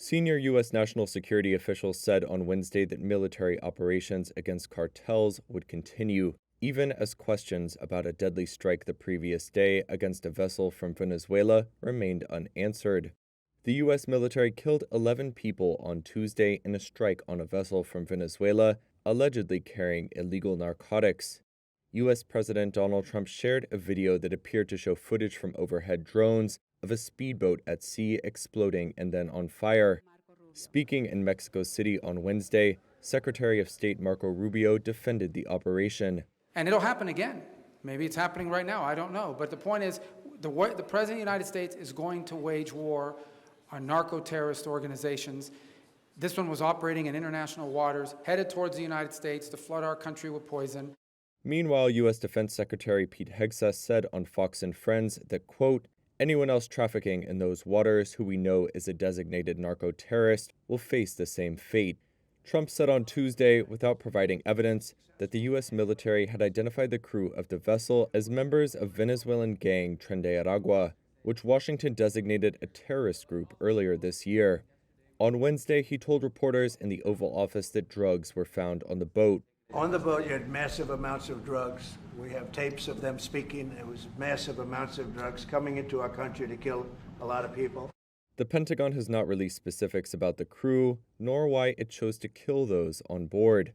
Senior U.S. national security officials said on Wednesday that military operations against cartels would continue, even as questions about a deadly strike the previous day against a vessel from Venezuela remained unanswered. The U.S. military killed 11 people on Tuesday in a strike on a vessel from Venezuela, allegedly carrying illegal narcotics. U.S. President Donald Trump shared a video that appeared to show footage from overhead drones of a speedboat at sea exploding and then on fire. Speaking in Mexico City on Wednesday, Secretary of State Marco Rubio defended the operation. And it'll happen again. Maybe it's happening right now. I don't know. But the point is, the President of the United States is going to wage war on narco-terrorist organizations. This one was operating in international waters, headed towards the United States to flood our country with poison. Meanwhile, U.S. Defense Secretary Pete Hegseth said on Fox and Friends that, quote, anyone else trafficking in those waters who we know is a designated narco-terrorist will face the same fate. Trump said on Tuesday, without providing evidence, that the U.S. military had identified the crew of the vessel as members of Venezuelan gang Tren de Aragua, which Washington designated a terrorist group earlier this year. On Wednesday, he told reporters in the Oval Office that drugs were found on the boat. On the boat, you had massive amounts of drugs. We have tapes of them speaking. It was massive amounts of drugs coming into our country to kill a lot of people. The Pentagon has not released specifics about the crew, nor why it chose to kill those on board.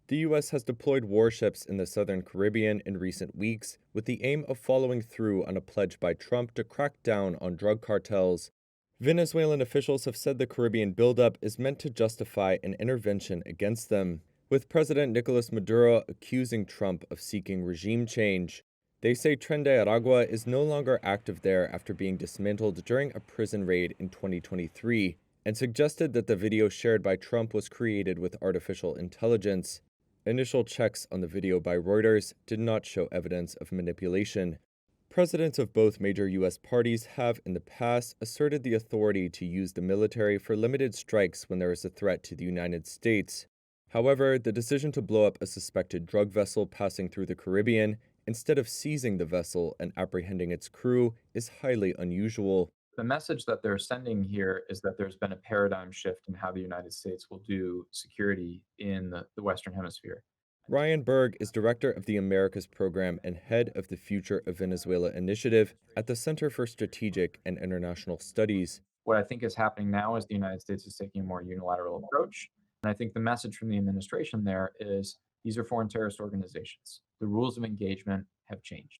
The U.S. has deployed warships in the southern Caribbean in recent weeks with the aim of following through on a pledge by Trump to crack down on drug cartels. Venezuelan officials have said the Caribbean buildup is meant to justify an intervention against them, with President Nicolas Maduro accusing Trump of seeking regime change. They say Tren de Aragua is no longer active there after being dismantled during a prison raid in 2023, and suggested that the video shared by Trump was created with artificial intelligence. Initial checks on the video by Reuters did not show evidence of manipulation. Presidents of both major U.S. parties have, in the past, asserted the authority to use the military for limited strikes when there is a threat to the United States. However, the decision to blow up a suspected drug vessel passing through the Caribbean, instead of seizing the vessel and apprehending its crew, is highly unusual. The message that they're sending here is that there's been a paradigm shift in how the United States will do security in the Western Hemisphere. Ryan Berg is director of the Americas Program and head of the Future of Venezuela initiative at the Center for Strategic and International Studies. What I think is happening now is the United States is taking a more unilateral approach. And I think the message from the administration there is these are foreign terrorist organizations. The rules of engagement have changed.